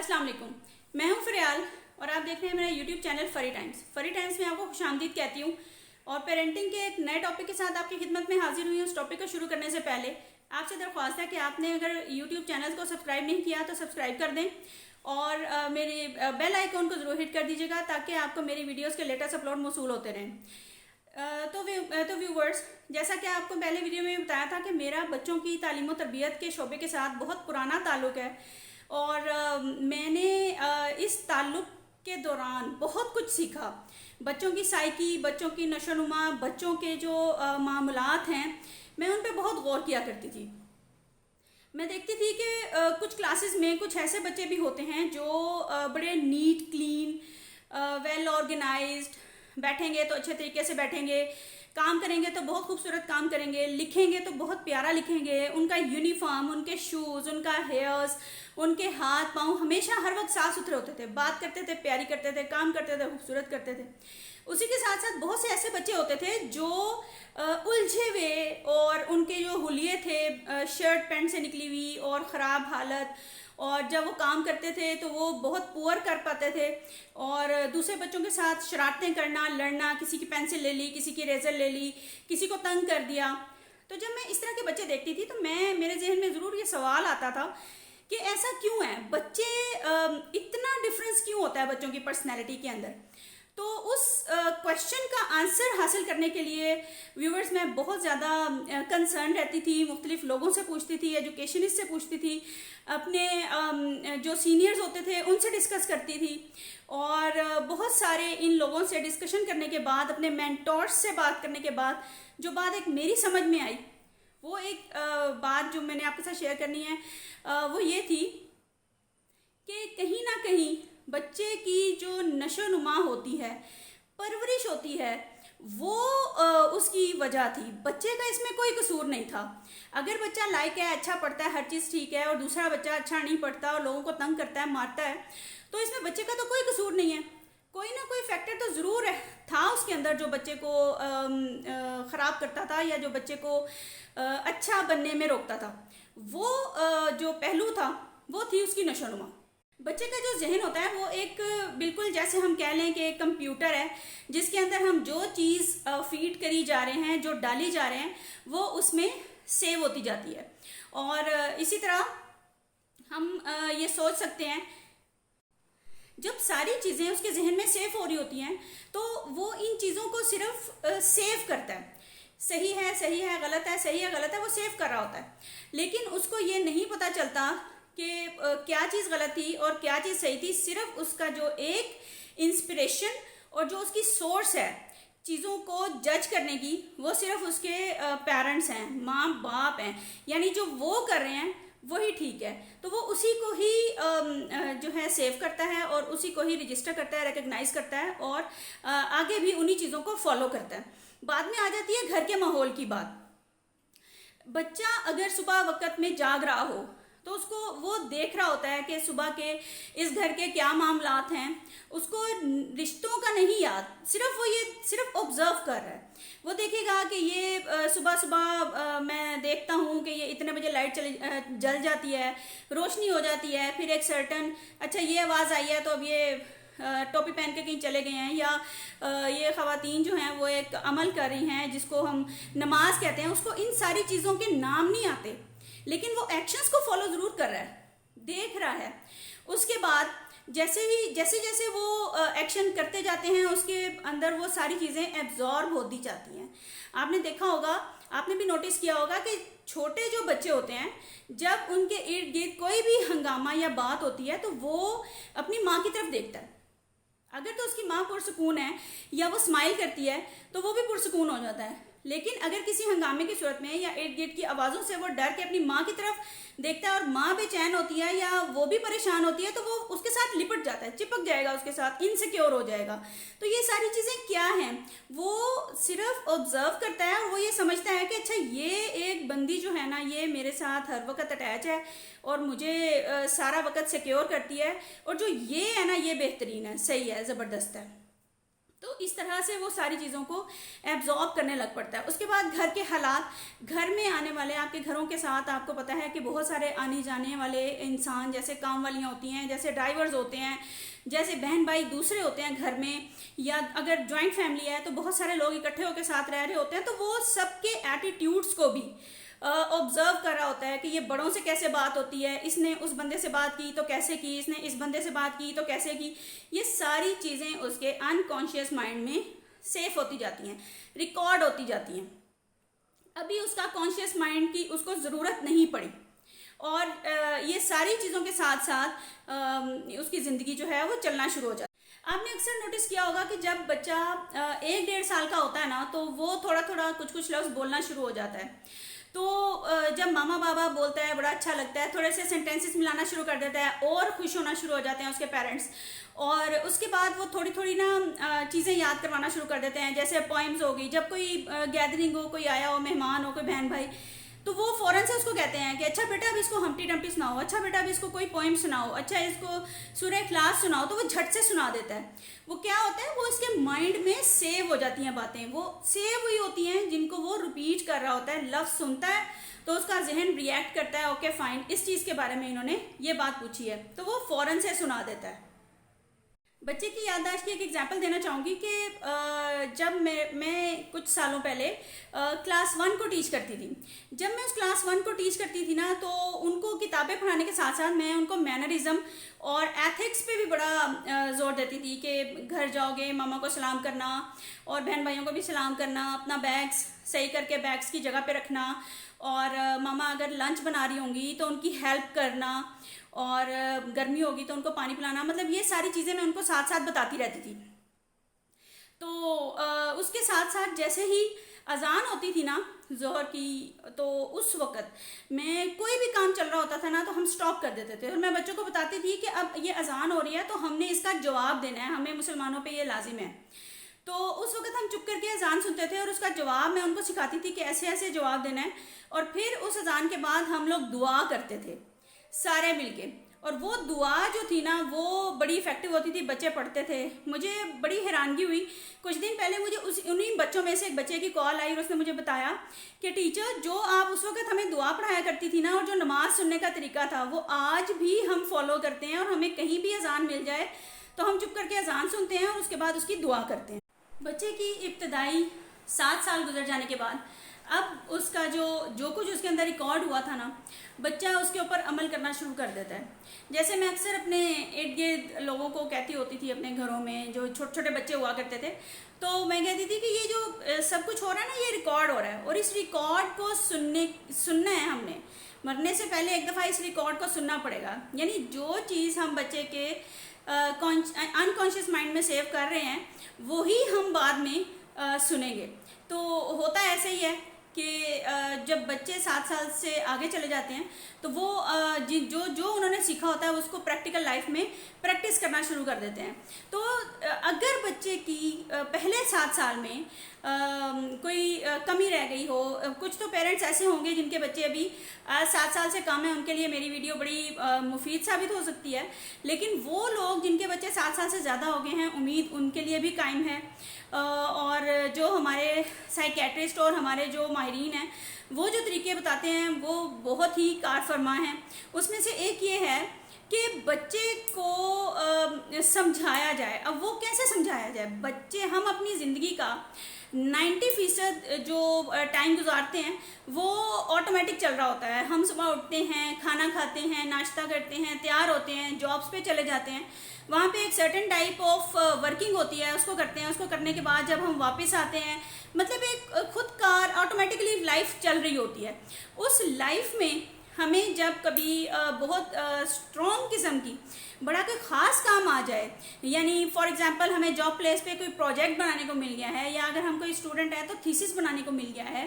अस्सलाम वालेकुम। मैं हूं फरियाल और आप देख रहे हैं मेरा यूट्यूब चैनल फरी टाइम्स। फरी टाइम्स में आपको खुशामदीद कहती हूं और पेरेंटिंग के एक नए टॉपिक के साथ आपकी खिदमत में हाजिर हुई हूं। उस टॉपिक को शुरू करने से पहले आपसे दरख्वास्त है कि आपने अगर यूट्यूब चैनल को सब्सक्राइब नहीं किया तो सब्सक्राइब कर दें और मेरे बेल आइकॉन को ज़रूर हिट कर दीजिएगा ताकि आपको मेरी वीडियोज़ के लेटेस्ट अपलोड मौसूल होते रहें। तो व्यूवर्स, जैसा कि आपको पहले वीडियो में बताया था कि मेरा बच्चों की तालीम और तरबियत के शोबे के साथ बहुत पुराना ताल्लुक़ है और मैंने इस ताल्लुक़ के दौरान बहुत कुछ सीखा। बच्चों की साइकी, बच्चों की नशोनुमा, बच्चों के जो मामलात हैं, मैं उन पर बहुत गौर किया करती थी। मैं देखती थी कि कुछ क्लासेस में कुछ ऐसे बच्चे भी होते हैं जो बड़े नीट, क्लीन, वेल ऑर्गेनाइज्ड, बैठेंगे तो अच्छे तरीके से बैठेंगे, काम करेंगे तो बहुत खूबसूरत काम करेंगे, लिखेंगे तो बहुत प्यारा लिखेंगे। उनका यूनिफॉर्म, उनके शूज़, उनका हेयर्स, उनके हाथ पाँव हमेशा हर वक्त साफ सुथरे होते थे। बात करते थे प्यारी करते थे, काम करते थे खूबसूरत करते थे। उसी के साथ साथ बहुत से ऐसे बच्चे होते थे जो उलझे हुए और उनके जो हुलिये थे शर्ट पैंट से निकली हुई और ख़राब हालत, और जब वो काम करते थे तो वो बहुत पुअर कर पाते थे और दूसरे बच्चों के साथ शरारतें करना, लड़ना, किसी की पेंसिल ले ली, किसी की रेजर ले ली, किसी को तंग कर दिया। तो जब मैं इस तरह के बच्चे देखती थी तो मेरे जहन में ज़रूर ये सवाल आता था कि ऐसा क्यों है, बच्चे इतना डिफरेंस क्यों होता है बच्चों की पर्सनैलिटी के अंदर। तो उस क्वेश्चन का आंसर हासिल करने के लिए व्यूवर्स मैं बहुत ज़्यादा कंसर्न रहती थी, मुख्तलिफ लोगों से पूछती थी, एजुकेशनिस्ट से पूछती थी, अपने जो सीनियर्स होते थे उनसे डिस्कस करती थी और बहुत सारे इन लोगों से डिस्कशन करने के बाद, अपने मेंटोर्स से बात करने के बाद जो बात एक मेरी समझ में आई, वो एक बात जो मैंने आपके साथ शेयर करनी है वो ये थी कि कहीं ना कहीं बच्चे की जो नशोनुमा होती है, परवरिश होती है, वो उसकी वजह थी। बच्चे का इसमें कोई कसूर नहीं था। अगर बच्चा लायक है, अच्छा पढ़ता है, हर चीज़ ठीक है, और दूसरा बच्चा अच्छा नहीं पढ़ता और लोगों को तंग करता है, मारता है, तो इसमें बच्चे का तो कोई कसूर नहीं है। कोई ना कोई फैक्टर तो ज़रूर था उसके अंदर जो बच्चे को ख़राब करता था या जो बच्चे को अच्छा बनने में रोकता था। वो जो पहलू था वो थी उसकी नशोनुमा। बच्चे का जो जहन होता है वो एक बिल्कुल जैसे हम कह लें कि एक कंप्यूटर है जिसके अंदर हम जो चीज़ फीड करी जा रहे हैं, जो डाली जा रहे हैं, वो उसमें सेव होती जाती है। और इसी तरह हम ये सोच सकते हैं जब सारी चीज़ें उसके जहन में सेव हो रही होती हैं तो वो इन चीज़ों को सिर्फ सेव करता है। सही है, सही है, गलत है, सही है, गलत है, वो सेव कर रहा होता है। लेकिन उसको ये नहीं पता चलता कि क्या चीज़ गलत थी और क्या चीज़ सही थी। सिर्फ उसका जो एक इंस्पिरेशन और जो उसकी सोर्स है चीज़ों को जज करने की, वो सिर्फ उसके पेरेंट्स हैं, माँ बाप हैं, यानी जो वो कर रहे हैं वही ठीक है। तो वो उसी को ही जो है सेव करता है और उसी को ही रजिस्टर करता है, रिकग्नाइज करता है और आगे भी उन्हीं चीज़ों को फॉलो करता है। बाद में आ जाती है घर के माहौल की बात। बच्चा अगर सुबह वक्त में जाग रहा हो तो उसको वो देख रहा होता है कि सुबह के इस घर के क्या मामलात हैं, उसको रिश्तों का नहीं याद, सिर्फ वो ये सिर्फ ऑब्जर्व कर रहा है। वो देखेगा कि ये सुबह सुबह मैं देखता हूँ कि ये इतने बजे लाइट जल जाती है, रोशनी हो जाती है, फिर एक सर्टन अच्छा ये आवाज़ आई है तो अब ये टोपी पहन के कहीं चले गए हैं, या ये ख़वातीन जो हैं वो एक अमल कर रही हैं जिसको हम नमाज कहते हैं। उसको इन सारी चीज़ों के नाम नहीं आते, लेकिन वो एक्शंस को फॉलो ज़रूर कर रहा है, देख रहा है। उसके बाद जैसे जैसे वो एक्शन करते जाते हैं उसके अंदर वो सारी चीज़ें एब्जॉर्ब होती जाती हैं। आपने देखा होगा, आपने भी नोटिस किया होगा कि छोटे जो बच्चे होते हैं जब उनके इर्द गिर्द कोई भी हंगामा या बात होती है तो वो अपनी माँ की तरफ देखता है। अगर तो उसकी माँ पुरसकून है या वो स्माइल करती है तो वो भी पुरसकून हो जाता है। लेकिन अगर किसी हंगामे की सूरत में या इर्द गिर्द की आवाज़ों से वो डर के अपनी माँ की तरफ देखता है और माँ बेचैन होती है या वो भी परेशान होती है तो वो उसके साथ लिपट जाता है, चिपक जाएगा उसके साथ, इनसिक्योर हो जाएगा। तो ये सारी चीज़ें क्या हैं, वो सिर्फ ऑब्जर्व करता है और वो ये समझता है कि अच्छा ये एक बंदी जो है ना ये मेरे साथ हर वक्त अटैच है और मुझे सारा वक्त सिक्योर करती है, और जो ये है ना ये बेहतरीन है, सही है, ज़बरदस्त है। तो इस तरह से वो सारी चीज़ों को एब्जॉर्ब करने लग पड़ता है। उसके बाद घर के हालात, घर में आने वाले आपके घरों के साथ आपको पता है कि बहुत सारे आने जाने वाले इंसान, जैसे काम वालियाँ होती हैं, जैसे ड्राइवर्स होते हैं, जैसे बहन भाई दूसरे होते हैं घर में, या अगर जॉइंट फैमिली है तो बहुत सारे लोग इकट्ठे होकर साथ रह रहे होते हैं, तो वो सबके एटीट्यूड्स को भी ऑब्जर्व कर रहा होता है कि ये बड़ों से कैसे बात होती है, इसने उस बंदे से बात की तो कैसे की, इसने इस बंदे से बात की तो कैसे की। ये सारी चीज़ें उसके अनकॉन्शियस माइंड में सेफ होती जाती हैं, रिकॉर्ड होती जाती हैं। अभी उसका कॉन्शियस माइंड की उसको ज़रूरत नहीं पड़ी, और ये सारी चीज़ों के साथ साथ उसकी ज़िंदगी जो है वो चलना शुरू हो जाती है। आपने अक्सर नोटिस किया होगा कि जब बच्चा 1-1.5 साल का होता है ना, तो वो थोड़ा थोड़ा कुछ कुछ लफ्ज़ बोलना शुरू हो जाता है। तो जब मामा बाबा बोलता है बड़ा अच्छा लगता है, थोड़े से सेंटेंसेस मिलाना शुरू कर देता है, और खुश होना शुरू हो जाते हैं उसके पेरेंट्स। और उसके बाद वो थोड़ी थोड़ी ना चीज़ें याद करवाना शुरू कर देते हैं, जैसे पोइम्स हो गई। जब कोई गैदरिंग हो, कोई आया हो, मेहमान हो, कोई बहन भाई, तो वो फ़ौरन से उसको कहते हैं कि अच्छा बेटा अब इसको हम्टी डम्टी सुनाओ, अच्छा बेटा अब इसको कोई पोइम सुनाओ, अच्छा इसको सूरह इखलास सुनाओ। तो वो झट से सुना देता है। वो क्या होता है, वो इसके माइंड में सेव हो जाती हैं बातें, वो सेव हुई होती हैं जिनको वो रिपीट कर रहा होता है। लफ्ज़ सुनता है तो उसका जहन रिएक्ट करता है, ओके फाइन, इस चीज़ के बारे में इन्होंने ये बात पूछी है, तो वो फ़ौरन से सुना देता है। बच्चे की याददाश्त की एक एग्जांपल देना चाहूँगी कि जब मैं कुछ सालों पहले क्लास 1 को टीच करती थी। जब मैं उस क्लास 1 को टीच करती थी ना, तो उनको किताबें पढ़ाने के साथ साथ मैं उनको मैनरिज्म और एथिक्स पे भी बड़ा ज़ोर देती थी कि घर जाओगे मामा को सलाम करना, और बहन भाइयों को भी सलाम करना, अपना बैग्स सही करके बैग्स की जगह पे रखना, और मामा अगर लंच बना रही होंगी तो उनकी हेल्प करना, और गर्मी होगी तो उनको पानी पिलाना। मतलब ये सारी चीज़ें मैं उनको साथ साथ बताती रहती थी। तो उसके साथ साथ जैसे ही अजान होती थी ना जोहर की, तो उस वक़्त मैं कोई भी काम चल रहा होता था ना, तो हम स्टॉप कर देते थे और मैं बच्चों को बताती थी कि अब ये अजान हो रही है तो हमने इसका जवाब देना है, हमें मुसलमानों पे ये लाजिम है। तो उस वक्त हम चुप करके अजान सुनते थे और उसका जवाब मैं उनको सिखाती थी कि ऐसे ऐसे जवाब देना है। और फिर उस अजान के बाद हम लोग दुआ करते थे सारे मिलके, और वो दुआ जो थी ना वो बड़ी इफेक्टिव होती थी, बच्चे पढ़ते थे। मुझे बड़ी हैरानगी हुई, कुछ दिन पहले मुझे उन्हीं बच्चों में से एक बच्चे की कॉल आई और उसने मुझे बताया कि टीचर, जो आप उस वक्त हमें दुआ पढ़ाया करती थी ना, और जो नमाज सुनने का तरीका था, वो आज भी हम फॉलो करते हैं, और हमें कहीं भी अजान मिल जाए तो हम चुप करके अजान सुनते हैं और उसके बाद उसकी दुआ करते हैं। बच्चे की इब्तदाई 7 साल गुजर जाने के बाद अब उसका जो कुछ उसके अंदर रिकॉर्ड हुआ था ना, बच्चा उसके ऊपर अमल करना शुरू कर देता है। जैसे मैं अक्सर अपने इर्द गिर्द लोगों को कहती होती थी, अपने घरों में जो छोटे छोटे बच्चे हुआ करते थे, तो मैं कहती थी कि ये जो सब कुछ हो रहा है ना, ये रिकॉर्ड हो रहा है, और इस रिकॉर्ड को सुनना है हमने। मरने से पहले एक दफ़ा इस रिकॉर्ड को सुनना पड़ेगा। यानी जो चीज़ हम बच्चे के अनकॉन्शियस माइंड में सेव कर रहे हैं, वही हम बाद में सुनेंगे। तो होता ऐसे ही है कि जब बच्चे 7 साल से आगे चले जाते हैं तो वो जो उन्होंने सीखा होता है उसको प्रैक्टिकल लाइफ में प्रैक्टिस करना शुरू कर देते हैं। तो अगर बच्चे की पहले 7 साल में कोई कमी रह गई हो, कुछ तो पेरेंट्स ऐसे होंगे जिनके बच्चे अभी 7 साल से कम है, उनके लिए मेरी वीडियो बड़ी मुफीद साबित हो सकती है। लेकिन वो लोग जिनके बच्चे 7 साल से ज़्यादा हो गए हैं, उम्मीद उनके लिए भी कायम है। और जो हमारे साइकेट्रिस्ट और हमारे जो माहिरीन हैं, वो जो तरीके बताते हैं वो बहुत ही कार फरमा हैं। उसमें से एक ये है कि बच्चे को समझाया जाए। अब वो कैसे समझाया जाए? बच्चे, हम अपनी ज़िंदगी का 90% जो टाइम गुजारते हैं वो ऑटोमेटिक चल रहा होता है। हम सुबह उठते हैं, खाना खाते हैं, नाश्ता करते हैं, तैयार होते हैं, जॉब्स पे चले जाते हैं, वहाँ पे एक सर्टेन टाइप ऑफ वर्किंग होती है, उसको करते हैं। उसको करने के बाद जब हम वापस आते हैं, मतलब एक खुद कार ऑटोमेटिकली लाइफ चल रही होती है। उस लाइफ में हमें जब कभी बहुत स्ट्रॉन्ग किस्म की बड़ा कोई ख़ास काम आ जाए, यानी फॉर एग्जांपल हमें जॉब प्लेस पे कोई प्रोजेक्ट बनाने को मिल गया है, या अगर हम कोई स्टूडेंट है तो थीसिस बनाने को मिल गया है,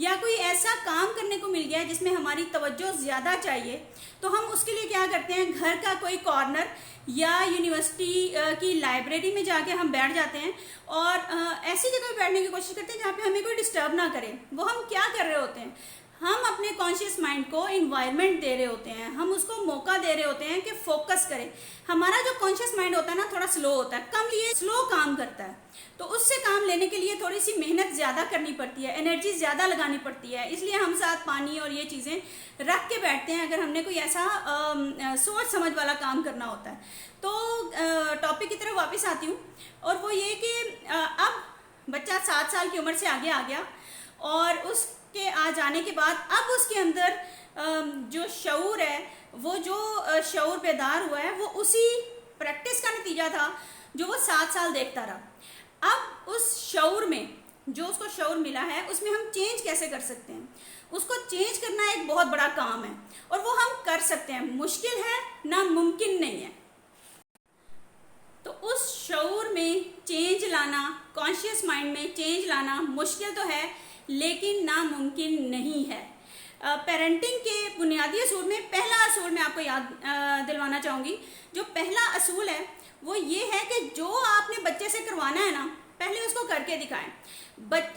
या कोई ऐसा काम करने को मिल गया है जिसमें हमारी तवज्जो ज़्यादा चाहिए, तो हम उसके लिए क्या करते हैं, घर का कोई कॉर्नर या यूनिवर्सिटी की लाइब्रेरी में जाके हम बैठ जाते हैं और ऐसी जगह बैठने की कोशिश करते हैं जहाँ पे हमें कोई डिस्टर्ब ना करे। वो हम क्या कर रहे होते हैं, हम अपने कॉन्शियस माइंड को इन्वायरमेंट दे रहे होते हैं, हम उसको मौका दे रहे होते हैं कि फोकस करें। हमारा जो कॉन्शियस माइंड होता है ना, थोड़ा स्लो होता है, कम लिए स्लो काम करता है, तो उससे काम लेने के लिए थोड़ी सी मेहनत ज़्यादा करनी पड़ती है, एनर्जी ज़्यादा लगानी पड़ती है। इसलिए हम साथ पानी और ये चीज़ें रख के बैठते हैं अगर हमने कोई ऐसा सोच समझ वाला काम करना होता है। तो टॉपिक की तरफ वापस आती हूँ, और वो ये कि अब बच्चा 7 साल की उम्र से आगे आ गया, और उसके आ जाने के बाद अब उसके अंदर जो शऊर है, वो जो शऊर बेदार हुआ है, वो उसी प्रैक्टिस का नतीजा था जो वो 7 साल देखता रहा। अब उस शऊर में जो उसको शऊर मिला है, उसमें हम चेंज कैसे कर सकते हैं? उसको चेंज करना एक बहुत बड़ा काम है, और वो हम कर सकते हैं। मुश्किल है, नामुमकिन नहीं है। तो उस शऊर में चेंज लाना, कॉन्शियस माइंड में चेंज लाना मुश्किल तो है, लेकिन नामुमकिन नहीं है। पेरेंटिंग के बुनियादी असूल में पहला असूल मैं आपको याद दिलवाना चाहूँगी। जो पहला असूल है वो ये है कि जो आपने बच्चे से करवाना है ना, पहले उसको करके दिखाएं।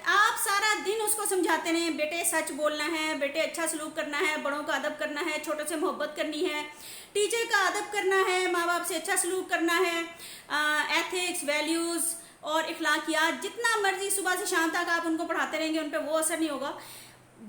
आप सारा दिन उसको समझाते रहें, बेटे सच बोलना है, बेटे अच्छा सलूक करना है, बड़ों का अदब करना है, छोटों से मोहब्बत करनी है, टीचर का अदब करना है, माँ बाप से अच्छा सलूक करना है, एथिक्स, वैल्यूज़ और इखलाकियात, जितना मर्जी सुबह से शाम तक आप उनको पढ़ाते रहेंगे, उन पर वो असर नहीं होगा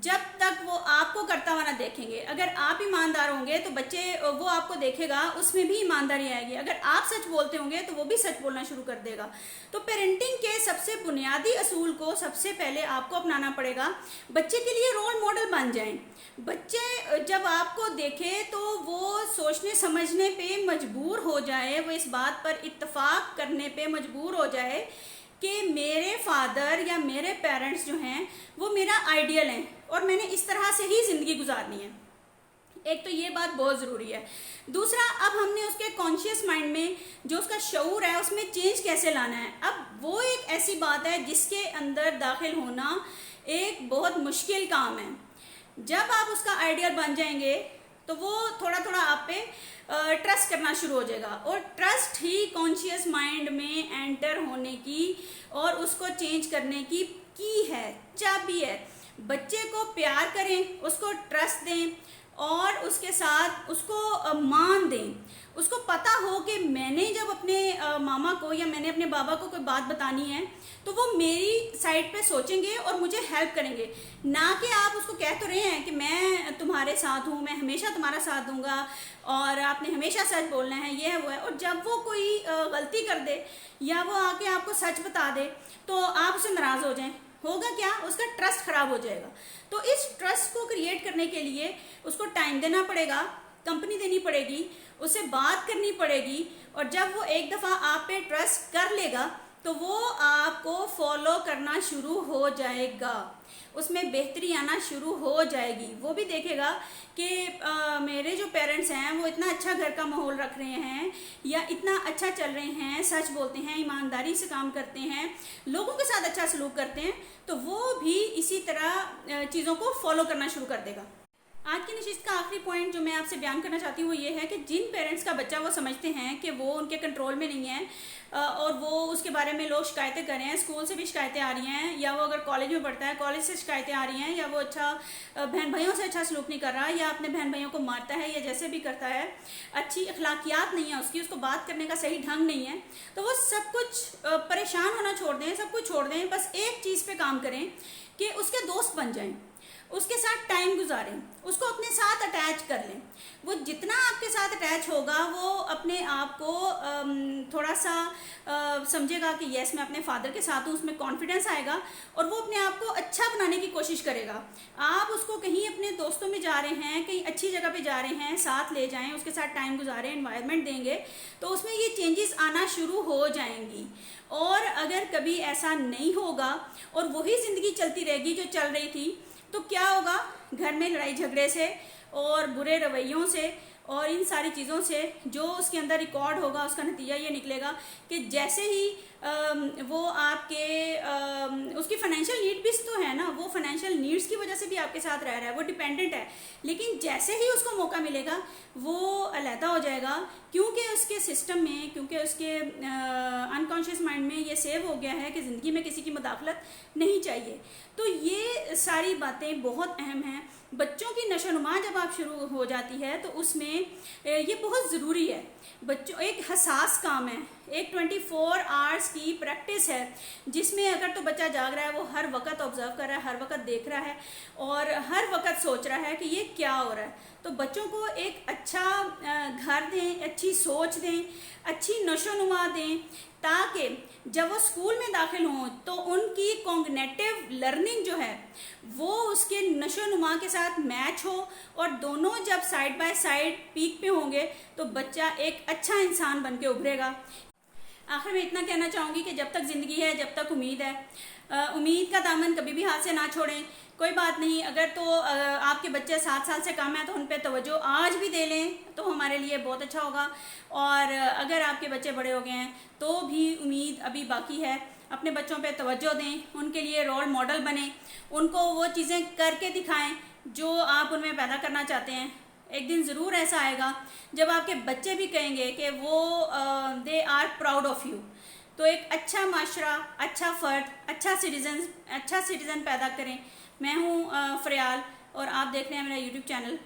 जब तक वो आपको करता हुआ ना देखेंगे। अगर आप ईमानदार होंगे तो बच्चे वो आपको देखेगा, उसमें भी ईमानदारी आएगी। अगर आप सच बोलते होंगे तो वो भी सच बोलना शुरू कर देगा। तो पेरेंटिंग के सबसे बुनियादी असूल को सबसे पहले आपको अपनाना पड़ेगा। बच्चे के लिए रोल मॉडल बन जाएं। बच्चे जब आपको देखे तो वो सोचने समझने पे मजबूर हो जाए, वो इस बात पर इत्तेफाक करने पे मजबूर हो जाए कि मेरे फादर या मेरे पेरेंट्स जो हैं वो मेरा आइडियल हैं, और मैंने इस तरह से ही ज़िंदगी गुजारनी है। एक तो ये बात बहुत ज़रूरी है। दूसरा, अब हमने उसके कॉन्शियस माइंड में जो उसका शऊर है उसमें चेंज कैसे लाना है। अब वो एक ऐसी बात है जिसके अंदर दाखिल होना एक बहुत मुश्किल काम है। जब आप उसका आइडियल बन जाएंगे तो वो थोड़ा थोड़ा आप पे ट्रस्ट करना शुरू हो जाएगा, और ट्रस्ट ही कॉन्शियस माइंड में एंटर होने की और उसको चेंज करने की है, चाबी है। बच्चे को प्यार करें, उसको ट्रस्ट दें, और उसके साथ उसको मान दें। उसको पता हो कि मैंने जब अपने मामा को या मैंने अपने बाबा को कोई बात बतानी है तो वो मेरी साइड पे सोचेंगे और मुझे हेल्प करेंगे, ना कि आप उसको कह तो रहे हैं कि मैं तुम्हारे साथ हूँ, मैं हमेशा तुम्हारा साथ दूंगा और आपने हमेशा सच बोलना है, ये है वो है। और जब वो कोई गलती कर दे या वो आके आपको सच बता दे तो आप उससे नाराज़ हो जाएं, होगा क्या? उसका ट्रस्ट खराब हो जाएगा। तो इस ट्रस्ट को क्रिएट करने के लिए उसको टाइम देना पड़ेगा, कंपनी देनी पड़ेगी, उससे बात करनी पड़ेगी, और जब वो एक दफ़ा आप पे ट्रस्ट कर लेगा तो वो आपको फॉलो करना शुरू हो जाएगा, उसमें बेहतरी आना शुरू हो जाएगी। वो भी देखेगा कि मेरे जो पेरेंट्स हैं वो इतना अच्छा घर का माहौल रख रहे हैं या इतना अच्छा चल रहे हैं, सच बोलते हैं, ईमानदारी से काम करते हैं, लोगों के साथ अच्छा सलूक करते हैं, तो वो भी इसी तरह चीज़ों को फॉलो करना शुरू कर देगा। आज की नशिस्त का आखिरी पॉइंट जो मैं आपसे बयान करना चाहती हूँ वो ये है कि जिन पेरेंट्स का बच्चा वो समझते हैं कि वो उनके कंट्रोल में नहीं है और वो उसके बारे में लोग शिकायतें कर रहे हैं, स्कूल से भी शिकायतें आ रही हैं, या वो अगर कॉलेज में पढ़ता है कॉलेज से शिकायतें आ रही हैं, या वो अच्छा बहन भाइयों से अच्छा सलूक नहीं कर रहा, या अपने बहन भाइयों को मारता है, या जैसे भी करता है, अच्छी अखलाकियात नहीं है उसकी, उसको बात करने का सही ढंग नहीं है, तो वो सब कुछ परेशान होना छोड़ दें, सब कुछ छोड़ दें। बस एक चीज़ पर काम करें कि उसके दोस्त बन जाएं, उसके साथ टाइम गुजारें, उसको अपने साथ अटैच कर लें। वो जितना आपके साथ अटैच होगा वो अपने आप को थोड़ा सा समझेगा कि यस मैं अपने फादर के साथ हूँ, उसमें कॉन्फिडेंस आएगा और वो अपने आप को अच्छा बनाने की कोशिश करेगा। आप उसको कहीं अपने दोस्तों में जा रहे हैं, कहीं अच्छी जगह पे जा रहे हैं, साथ ले जाएं, उसके साथ टाइम गुजारें, एनवायरनमेंट देंगे तो उसमें ये चेंजेस आना शुरू हो जाएंगी। और अगर कभी ऐसा नहीं होगा और वही ज़िंदगी चलती रहेगी जो चल रही थी, तो क्या होगा? घर में लड़ाई झगड़े से और बुरे रवैयों से और इन सारी चीज़ों से जो उसके अंदर रिकॉर्ड होगा उसका नतीजा ये निकलेगा कि जैसे ही वो आपके उसकी फाइनेंशियल नीड भी तो है ना, वो फाइनेंशियल नीड्स की वजह से भी आपके साथ रह रहा है, वो डिपेंडेंट है, लेकिन जैसे ही उसको मौका मिलेगा वो अलहदा हो जाएगा, क्योंकि उसके सिस्टम में, क्योंकि उसके अनकॉन्शियस माइंड में ये सेव हो गया है कि ज़िंदगी में किसी की मुदाखलत नहीं चाहिए। तो ये सारी बातें बहुत अहम हैं बच्चों की नशोनुमा जब आप शुरू हो जाती है तो उसमें ये बहुत ज़रूरी है। बच्चों एक हसास काम है, एक 24 आवर्स की प्रैक्टिस है, जिसमें अगर तो बच्चा जाग रहा है वो हर वक्त ऑब्जर्व कर रहा है, हर वक्त देख रहा है और हर वक्त सोच रहा है कि ये क्या हो रहा है। तो बच्चों को एक अच्छा घर दें, अच्छी सोच दें, अच्छी नशोनुमा दें, ताकि जब वो स्कूल में दाखिल हों तो उनकी कॉग्निटिव लर्निंग जो है वो उसके नशोनुमा के साथ मैच हो और दोनों जब साइड बाय साइड पीक पे होंगे तो बच्चा एक अच्छा इंसान बन के उभरेगा। आखिर में इतना कहना चाहूँगी कि जब तक ज़िंदगी है, जब तक उम्मीद है, उम्मीद का दामन कभी भी हाथ से ना छोड़ें। कोई बात नहीं, अगर तो आपके बच्चे 7 साल से कम है तो उन पर तवज्जो आज भी दे लें तो हमारे लिए बहुत अच्छा होगा। और अगर आपके बच्चे बड़े हो गए हैं तो भी उम्मीद अभी बाकी है। अपने बच्चों पे तवज्जो दें, उनके लिए रोल मॉडल बने, उनको वो चीज़ें करके दिखाएं जो आप उनमें पैदा करना चाहते हैं। एक दिन ज़रूर ऐसा आएगा जब आपके बच्चे भी कहेंगे कि वो they are proud of you. तो एक अच्छा माशरा, अच्छा फ़र्द, अच्छा सिटीज़न पैदा करें। मैं हूँ फ़रियाल और आप देख रहे हैं मेरा यूट्यूब चैनल